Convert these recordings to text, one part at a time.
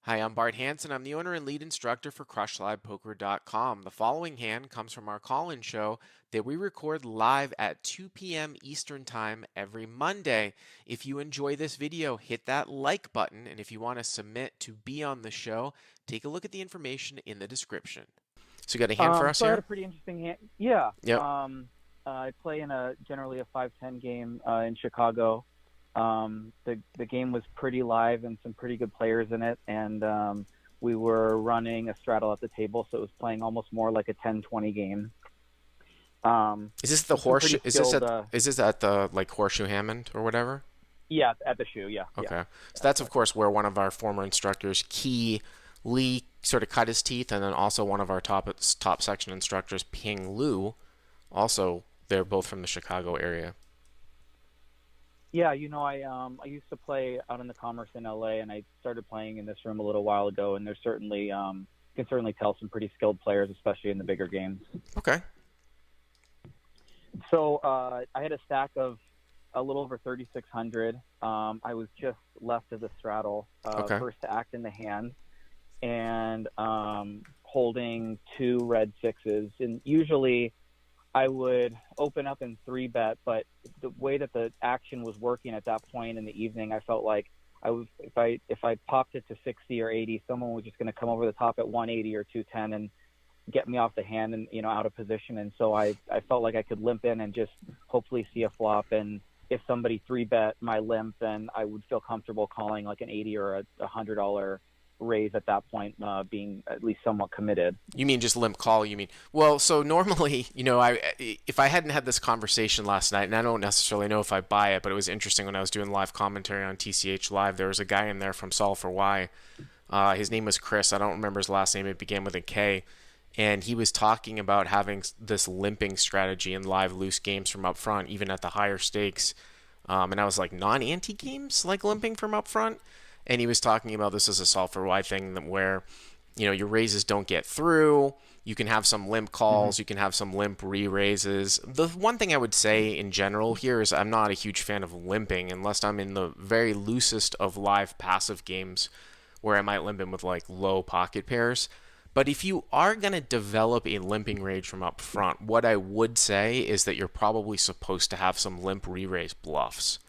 Hi, I'm Bart Hanson. I'm the owner and lead instructor for CrushLivePoker.com. The following hand comes from our call-in show that we record live at 2 p.m. Eastern Time every Monday. If you enjoy this video, hit that like button, and if you want to submit to be on the show, take a look at the information in the description. So you got a hand for us So I had a here? pretty interesting hand. Yeah. Yep. I play in generally a 5-10 game in Chicago. The game was pretty live and some pretty good players in it, and we were running a straddle at the table, so it was playing almost more like a 10-20 game. Is this the Some horseshoe? pretty skilled. Is this at the like Horseshoe Hammond or whatever? Yeah, at the shoe. Yeah, yeah, Okay. So that's that's, of correct. course, where one of our former instructors, Key Lee, sort of cut his teeth, and then also one of our top section instructors, Ping Lu, also, they're both from the Chicago area. Yeah, I used to play out in the Commerce in LA, and I started playing in this room a little while ago, and there's certainly you can certainly tell some pretty skilled players, especially in the bigger games. Okay. So I had a stack of a little over 3,600. I was just left of the straddle, Okay. first to act in the hand, and holding two red sixes. And usually I would open up and 3-bet, but the way that the action was working at that point in the evening, I felt like if I popped it to 60 or 80, someone was just going to come over the top at 180 or 210 and get me off the hand and out of position. And so I felt like I could limp in and just hopefully see a flop. And if somebody 3-bet my limp, then I would feel comfortable calling like an 80 or a $100 raise at that point, being at least somewhat committed. You mean just limp call? You mean, well, so normally, if I hadn't had this conversation last night, and I don't necessarily know if I buy it, but it was interesting when I was doing live commentary on TCH Live. There was a guy in there from Solve for Why. His name was Chris. I don't remember his last name. It began with a K. And he was talking about having this limping strategy in live loose games from up front, even at the higher stakes. And I was like, non-ante games like limping from up front? And he was talking about this as a solve for why thing where, your raises don't get through. You can have some limp calls. You can have some limp re-raises. The one thing I would say in general here is I'm not a huge fan of limping unless I'm in the very loosest of live passive games where I might limp in with like low pocket pairs. But if you are going to develop a limping range from up front, what I would say is that you're probably supposed to have some limp re-raise bluffs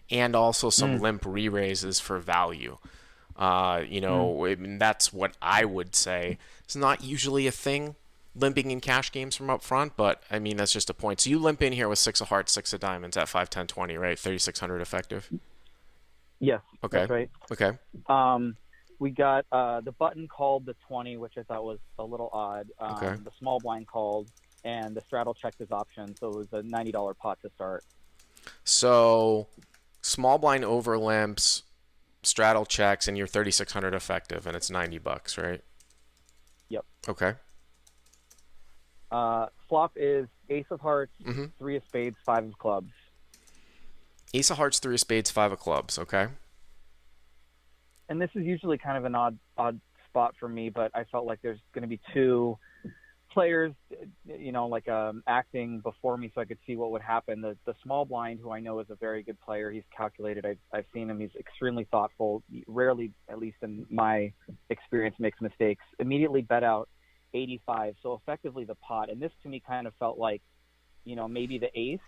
and also some Mm, limp re-raises for value. mm. I mean, that's what I would say. It's not usually a thing, limping in cash games from up front, but I mean, that's just a point. So you limp in here with 6 of hearts, 6 of diamonds at 5, 10, 20, right? 3,600 effective. Yes, Okay. that's right. Okay. Um, we got the button called the 20, which I thought was a little odd. Okay. The small blind called, and the straddle checked his option, so it was a $90 pot to start. So small blind over limps, straddle checks, and you're 3,600 effective, and it's $90, right? Yep. Okay. Flop is ace of hearts, Mm-hmm. three of spades, five of clubs. Ace of hearts, 3 of spades, 5 of clubs. Okay. And this is usually kind of an odd spot for me, but I felt like there's going to be two players, like acting before me, so I could see what would happen. The small blind, who I know is a very good player, he's calculated. I've seen him. He's extremely thoughtful. He rarely, at least in my experience, makes mistakes. Immediately bet out 85, so effectively the pot. And this to me kind of felt like, maybe the ace,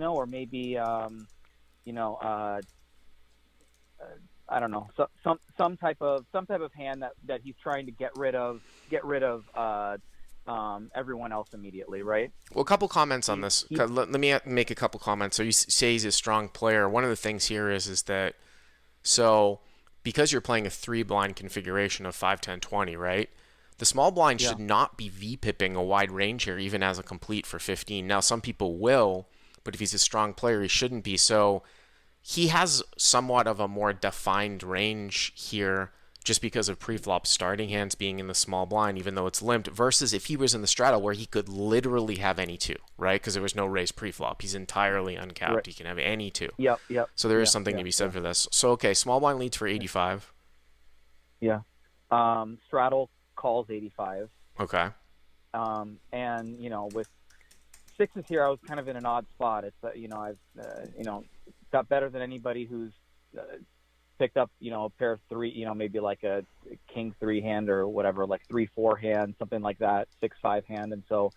or maybe you know, uh, I don't know, some type of hand that he's trying to get rid of everyone else immediately, right? Well, a couple comments on this. He Let me make a couple comments. So you say he's a strong player. One of the things here is that so because you're playing a 3 blind configuration of 5, 10, 20, right? The small blind Yeah, should not be V-pipping a wide range here, even as a complete for 15. Now, some people will, but if he's a strong player, he shouldn't be. So he has somewhat of a more defined range here just because of preflop starting hands being in the small blind, even though it's limped, versus if he was in the straddle where he could literally have any two, right? Because there was no raise preflop. He's entirely uncapped. right. He can have any two. Yep, yep, So there is yeah, something to yeah, be said yeah, for this. So, okay, small blind leads for yeah, 85. yeah. Straddle calls 85. Okay. And with sixes here, I was kind of in an odd spot. It's I've got better than anybody who's uh, picked up a pair of three, maybe like a king 3 hand or whatever, like 3-4 hand, something like that, 6-5 hand. And so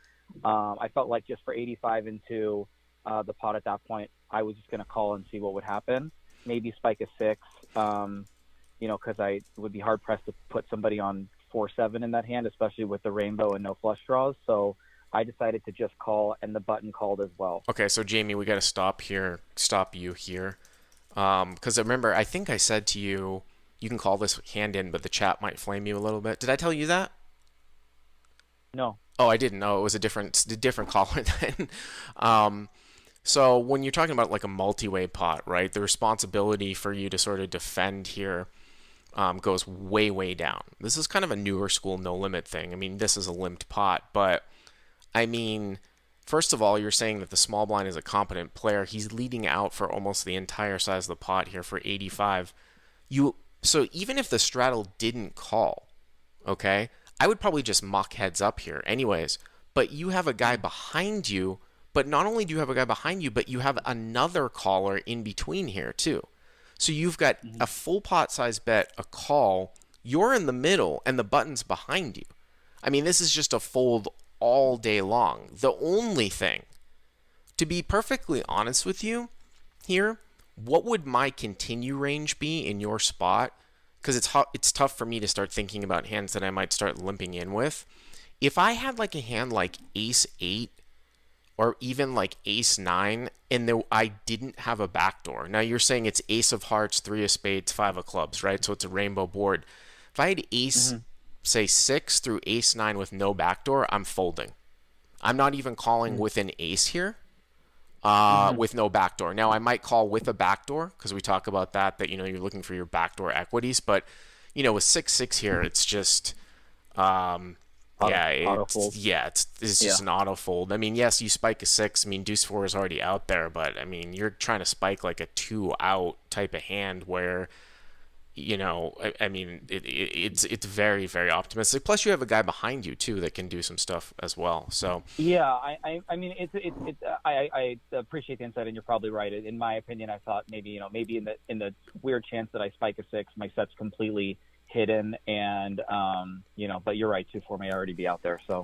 I felt like just for 85 into the pot at that point, I was just going to call and see what would happen. Maybe spike a 6, because I would be hard pressed to put somebody on 4-7 in that hand, especially with the rainbow and no flush draws. So I decided to just call, and the button called as well. Okay, so Jamie, we got to stop you here. Because remember, I think I said to you, you can call this hand in, but the chat might flame you a little bit. Did I tell you that? No. Oh, I didn't know. It was a different caller then. So when you're talking about like a multi-way pot, right, the responsibility for you to sort of defend here goes way, way down. This is kind of a newer school no limit thing. I mean, this is a limped pot, but I mean, first of all, you're saying that the small blind is a competent player. He's leading out for almost the entire size of the pot here for 85. So even if the straddle didn't call, okay, I would probably just muck heads up here anyways. But you have a guy behind you, but not only do you have a guy behind you, but you have another caller in between here too. So you've got a full pot size bet, a call, you're in the middle, and the button's behind you. I mean, this is just a fold all day long. The only thing, to be perfectly honest with you here, what would my continue range be in your spot? Because it's tough for me to start thinking about hands that I might start limping in with. If I had like a hand like ace 8 or even like ace 9 and I didn't have a backdoor. Now you're saying it's ace of hearts, 3 of spades, 5 of clubs, right? So it's a rainbow board. If I had ace, say 6 through ace 9 with no backdoor, I'm folding. I'm not even calling with an ace here. With no backdoor. Now I might call with a backdoor because we talk about that you're looking for your backdoor equities, but with 6-6 here, it's just it's just an auto fold. I mean, yes, you spike a 6. I mean, deuce 4 is already out there, but I mean, you're trying to spike like a 2 out type of hand where I mean, it's very, very optimistic. Plus, you have a guy behind you too that can do some stuff as well. So yeah, I mean, I appreciate the insight, and you're probably right. In my opinion, I thought maybe in the weird chance that I spike a 6, my set's completely hidden, and but you're right, 2-4 may already be out there. So,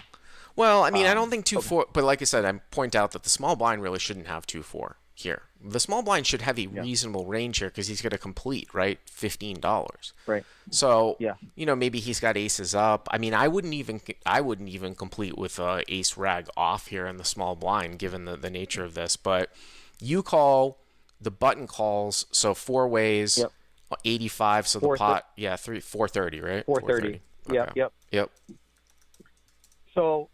well, I mean, I don't think 2-4, but like I said, I point out that the small blind really shouldn't have 2-4 here. The small blind should have a reasonable range here because he's going to complete, right, $15. Right. So, maybe he's got aces up. I mean, I wouldn't even complete with ace rag off here in the small blind given the nature of this. But you call, the button calls, so 4 ways, 85. So the pot, 430, right? 430. Okay. Yep. So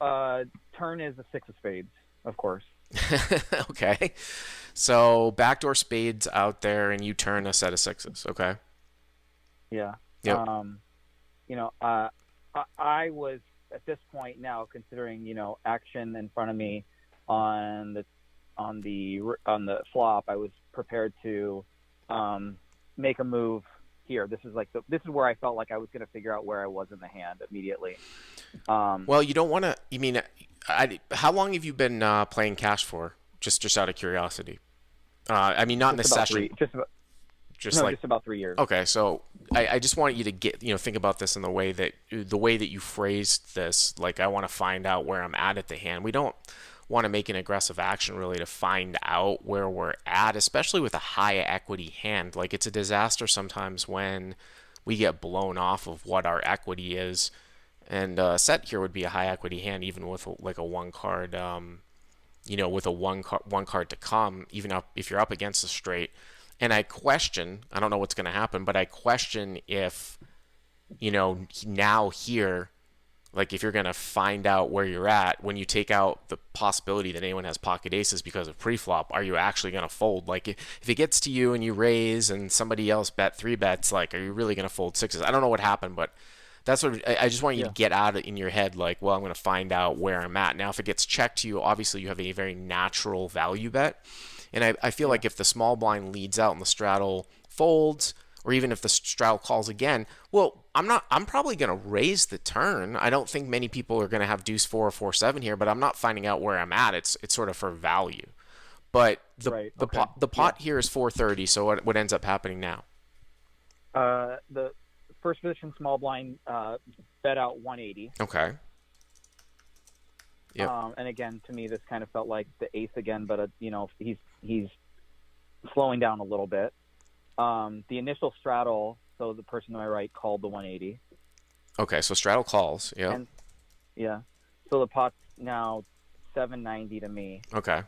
turn is a 6 of spades, of course. Okay. So backdoor spades out there, and you turn a set of 6s. Okay. Yeah. Yep. I was at this point now considering action in front of me on the flop. I was prepared to make a move here. This is where I felt like I was going to figure out where I was in the hand immediately. Well, you don't want to. You mean, how long have you been playing cash for? Just out of curiosity. I mean, not in the session. Just about 3 years. Okay, so I just want you to think about this in the way that you phrased this. Like, I want to find out where I'm at the hand. We don't want to make an aggressive action really to find out where we're at, especially with a high equity hand. Like, it's a disaster sometimes when we get blown off of what our equity is. And set here would be a high equity hand, even with like a 1 card, with a one card to come, even if you're up against a straight. And I don't know what's going to happen, but I question if, now here, like if you're going to find out where you're at, when you take out the possibility that anyone has pocket aces because of preflop, are you actually going to fold? Like if it gets to you and you raise and somebody else bet 3 bets, like, are you really going to fold 6s? I don't know what happened, but that's what I just want you to get out in your head, like, well, I'm going to find out where I'm at. Now, if it gets checked to you, obviously you have a very natural value bet. And I feel like if the small blind leads out and the straddle folds, or even if the straddle calls again, well, I'm probably going to raise the turn. I don't think many people are going to have deuce 4 or 4-7 here, but I'm not finding out where I'm at. It's sort of for value. But the pot here is 430, so what ends up happening now? The first position small blind bet out 180. Okay. Yep. And again, to me, this kind of felt like the ace again, but he's slowing down a little bit. The initial straddle, so the person to my right called the 180. Okay, so straddle calls. Yeah. Yeah. So the pot's now 790 to me. Okay.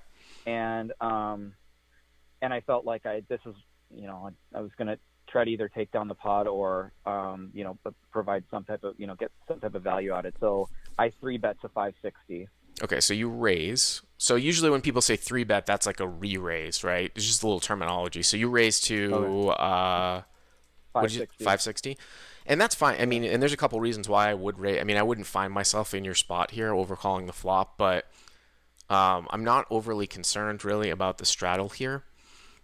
And I felt like I was going to try to either take down the pot or provide some type of get some type of value out of it. So I 3-bet to 560. Okay, so you raise. So usually when people say 3-bet, that's like a re-raise, right? It's just a little terminology. So you raise to 560, and that's fine. I mean, and there's a couple reasons why I would raise. I mean, I wouldn't find myself in your spot here, overcalling the flop, but I'm not overly concerned really about the straddle here,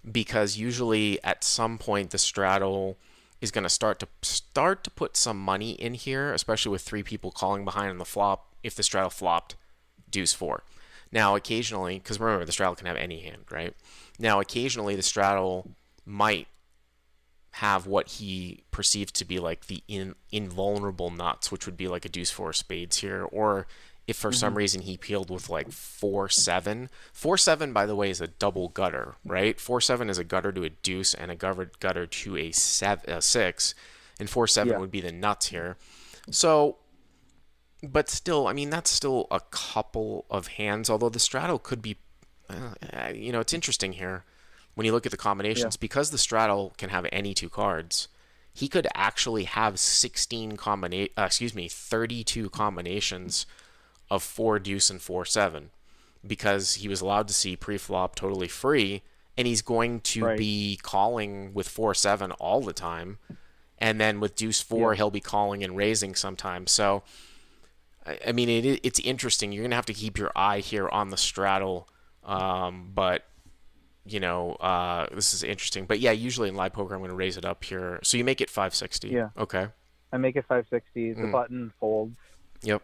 because usually at some point the straddle is going to start to put some money in here, especially with 3 people calling behind on the flop. If the straddle flopped deuce 4. Now, occasionally, because remember, the straddle can have any hand, right? Now, occasionally, the straddle might have what he perceives to be like the invulnerable nuts, which would be like a deuce 4 spades here, or if for some reason he peeled with like 4-7. 4-7, by the way, is a double gutter, right? 4-7 is a gutter to a deuce and a gutter to a 6, and 4-7 would be the nuts here. So, but still, I mean, that's still a couple of hands, although the straddle could be, it's interesting here when you look at the combinations, because the straddle can have any 2 cards. He could actually have 32 combinations of 4 deuce and 4-7, because he was allowed to see pre-flop totally free, and he's going to be calling with 4-7 all the time, and then with deuce 4 he'll be calling and raising sometimes. So I mean, it's interesting. You're gonna have to keep your eye here on the straddle, but this is interesting. But yeah, usually in live poker I'm gonna raise it up here. So you make it 560. Yeah. Okay. I make it 560. The button folds. Yep.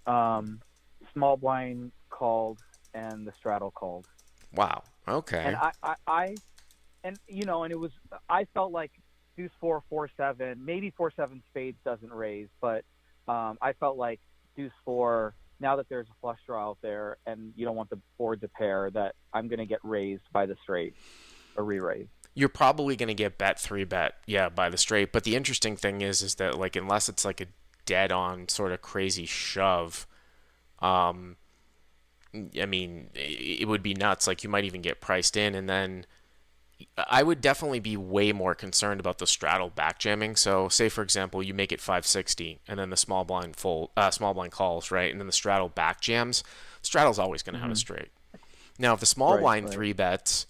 Small blind called and the straddle called. Wow. Okay. And and it was, I felt like deuce 4, 4-7, maybe 4-7 spades doesn't raise, but I felt like deuce 4, now that there's a flush draw out there and you don't want the board to pair, that I'm going to get raised by the straight, or re-raise. You're probably going to get bet 3-bet, by the straight. But the interesting thing is that, like, unless it's like a dead-on sort of crazy shove, I mean, it would be nuts. Like, you might even get priced in, and then I would definitely be way more concerned about the straddle backjamming. So, say for example, you make it 560, and then the small blind calls, right, and then the straddle backjams. Straddle's always going to have a straight. Now, if the small blind 3-bets,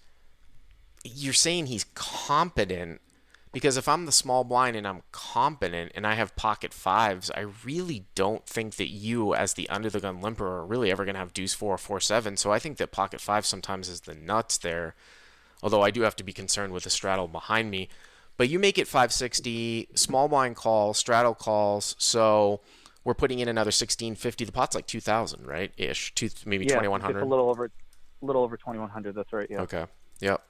you're saying he's competent, because if I'm the small blind and I'm competent and I have pocket 5s, I really don't think that you, as the under the gun limper, are really ever going to have deuce 4 or 4-7. So I think that pocket 5 sometimes is the nuts there. Although I do have to be concerned with the straddle behind me. But you make it 560, small blind calls, straddle calls, so we're putting in another 1650. The pot's like 2,000, right? Ish. Maybe 2,100. It's a little over 2,100. That's right. Yeah. Okay. Yep.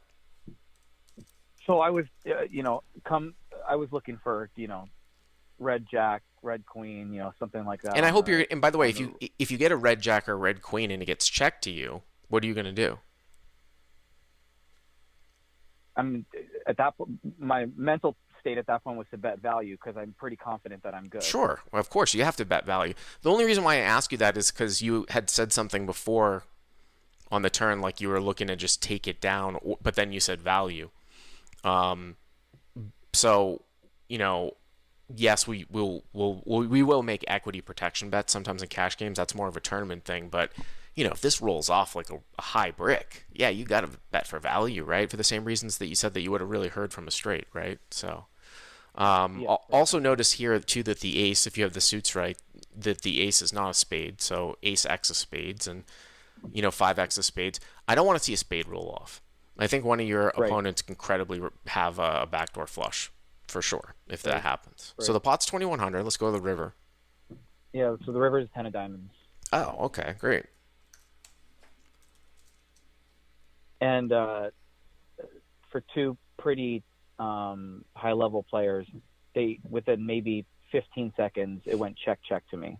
So I was, I was looking for, red jack, red queen, something like that. And I hope and by the way, if you get a red jack or a red queen and it gets checked to you, what are you going to do? I mean, at that point, my mental state at that point was to bet value, because I'm pretty confident that I'm good. Sure. Well, of course, you have to bet value. The only reason why I ask you that is because you had said something before on the turn, like you were looking to just take it down, but then you said value. So, yes, we will make equity protection bets sometimes in cash games. That's more of a tournament thing, but if this rolls off like a high brick, yeah, you got to bet for value, right? For the same reasons that you said that you would have really heard from a straight, right? So, also notice here too that the ace, if you have the suits right, that the ace is not a spade. So ace X of spades and 5X of spades. I don't want to see a spade roll off. I think one of your opponents can credibly have a backdoor flush for sure if that happens. So the pot's 2,100. Let's go to the river. Yeah. So the river is 10 of diamonds. Oh, okay, great. And for two pretty high-level players, they within maybe 15 seconds it went check to me.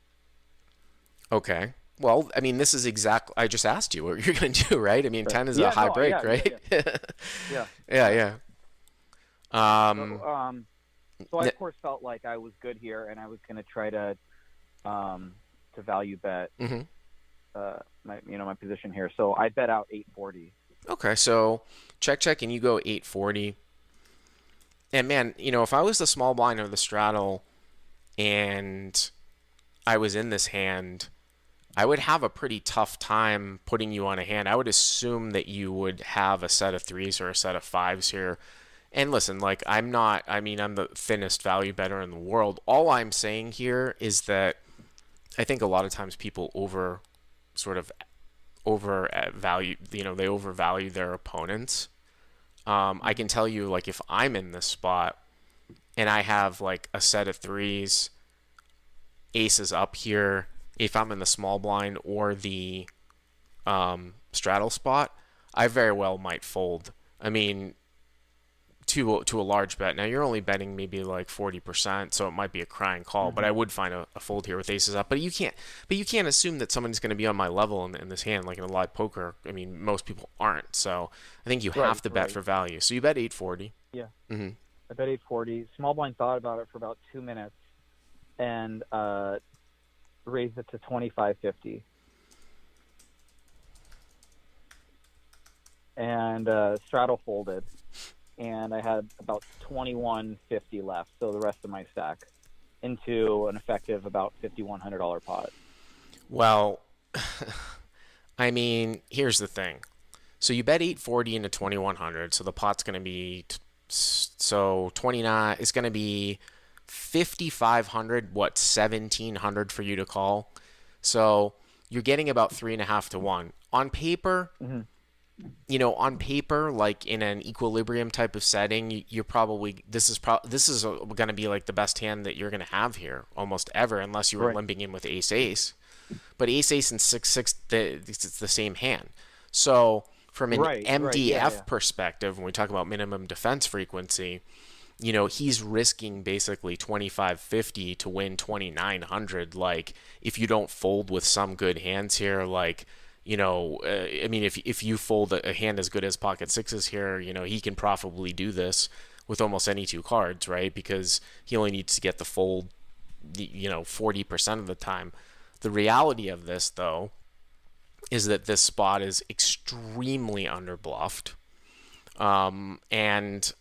Okay. Well, I mean, this is exactly. I just asked you what you're going to do, right? I mean, Right. 10 is a Yeah, high no, break, yeah, right? yeah, Yeah, yeah. yeah. So, Um, so I n- of course felt like I was good here, and I was going to try to value bet mhm. my position here. So I bet out 840. Okay, so check, and you go 840. And man, if I was the small blind or the straddle and I was in this hand, I would have a pretty tough time putting you on a hand. I would assume that you would have a set of threes or a set of fives here. And listen, like I'm the thinnest value bettor in the world. All I'm saying here is that I think a lot of times people sort of overvalue, they overvalue their opponents. I can tell you, like, if I'm in this spot and I have like a set of threes, aces up here, if I'm in the small blind or the straddle spot, I very well might fold. I mean, to a large bet. Now you're only betting maybe like 40%, so it might be a crying call. But Mm-hmm. I would find a fold here with aces up. But you can't assume that somebody's going to be on my level in this hand, like in a live poker. I mean, most people aren't. So I think you have Right, to bet right. for value. So you bet 840. Yeah, Mm-hmm. I bet 840. Small blind thought about it for about 2 minutes and raised it to 2550. And straddle folded, and I had about 2150 left, so the rest of my stack into an effective about $5,100 pot. Well, I mean, here's the thing. So you bet 840 into 2100, so the pot's going to be so 29 is going to be 5500, what, 1700 for you to call. So you're getting about 3.5 to 1 on paper. Mm-hmm. On paper, like in an equilibrium type of setting, you're probably this is going to be like the best hand that you're going to have here almost ever, unless you were Right. limping in with ace ace. But ace ace and 6 6, it's the same hand. So from an Right, right, yeah, yeah. MDF perspective, when we talk about minimum defense frequency, he's risking basically 2550 to win 2900. Like, if you don't fold with some good hands here, like, I mean, if you fold a hand as good as pocket sixes here, he can profitably do this with almost any two cards, right? Because he only needs to get the fold, 40% of the time. The reality of this, though, is that this spot is extremely underbluffed. And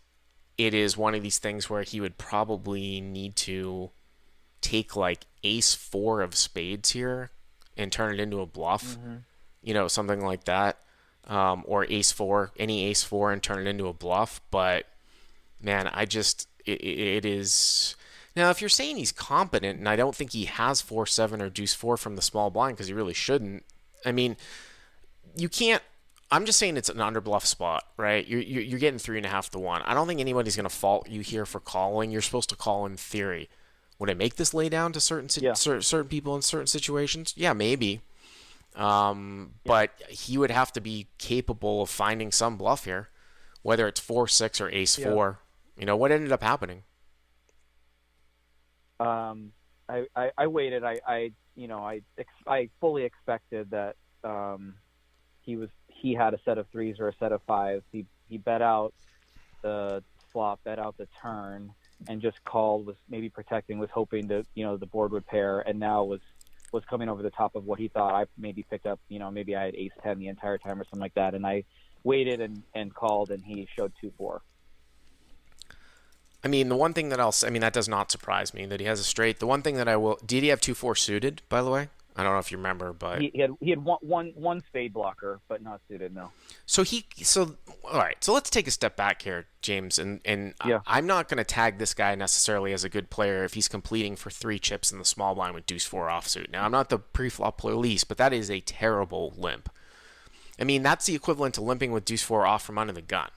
it is one of these things where he would probably need to take like ace four of spades here and turn it into a bluff, Mm-hmm. Something like that. Or ace four, any ace four, and turn it into a bluff. But man, it is. Now, if you're saying he's competent, and I don't think he has 4-7 or deuce 4 from the small blind because he really shouldn't. I mean, you can't. I'm just saying it's an underbluff spot, right? You're getting 3.5 to 1. I don't think anybody's going to fault you here for calling. You're supposed to call in theory. Would I make this lay down to Yeah. certain people in certain situations? Yeah, maybe. Yeah. But he would have to be capable of finding some bluff here, whether it's 4-6 or ace Yeah. 4. What ended up happening? I waited. I fully expected that he had a set of threes or a set of fives. He bet out the flop, bet out the turn, and just called, was maybe protecting, was hoping to the board would pair, and now was coming over the top of what he thought I maybe picked up. Maybe I had ace 10 the entire time or something like that, and I waited and called, and he showed 2-4. I mean, the one thing that that does not surprise me that he has a straight. The one thing that did he have 2-4 suited, by the way? I don't know if you remember, but He had one spade blocker, but not suited. No. so all right. So let's take a step back here, James, and Yeah. I'm not going to tag this guy necessarily as a good player if he's completing for 3 chips in the small blind with deuce 4 offsuit. Now, I'm not the pre-flop police, but that is a terrible limp. I mean, that's the equivalent to limping with deuce 4 off from under the gun,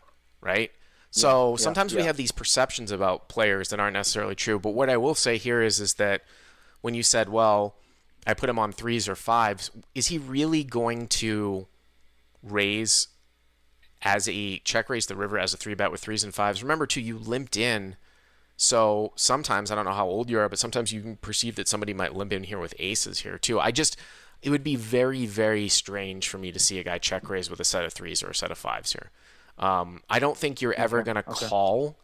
right? So sometimes we have these perceptions about players that aren't necessarily true. But what I will say here is that when you said, well, I put him on 3s or 5s, is he really going to raise as a check raise the river as a 3-bet with 3s and 5s? Remember, too, you limped in So sometimes, I don't know how old you are, but sometimes you can perceive that somebody might limp in here with aces here too. It would be very, very strange for me to see a guy check raise with a set of threes or a set of fives here. I don't think you're ever going to call.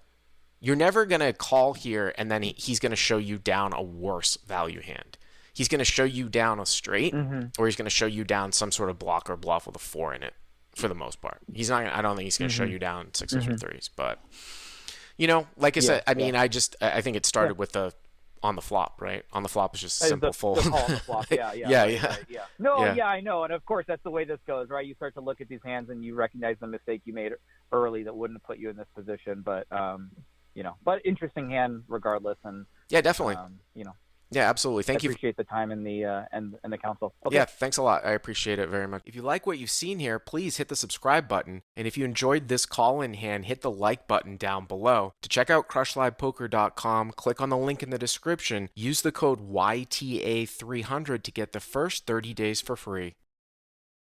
You're never going to call here and then he's going to show you down a worse value hand. He's going to show you down a straight, or he's going to show you down some sort of block or bluff with a 4 in it for the most part. He's not. I don't think he's going to show you down sixes or threes, but like I said, I mean, I think it started with the on the flop, right? On the flop is just a simple fold. The call on the flop. Yeah. Right. No, yeah, I know. And of course, that's the way this goes, right? You start to look at these hands and you recognize the mistake you made early that wouldn't have put you in this position. But, but interesting hand regardless. And yeah, definitely. Yeah, absolutely. Thank you. I appreciate the time and the counsel. Okay. Yeah, thanks a lot. I appreciate it very much. If you like what you've seen here, please hit the subscribe button. And if you enjoyed this call-in hand, hit the like button down below. To check out crushlivepoker.com, click on the link in the description. Use the code YTA300 to get the first 30 days for free.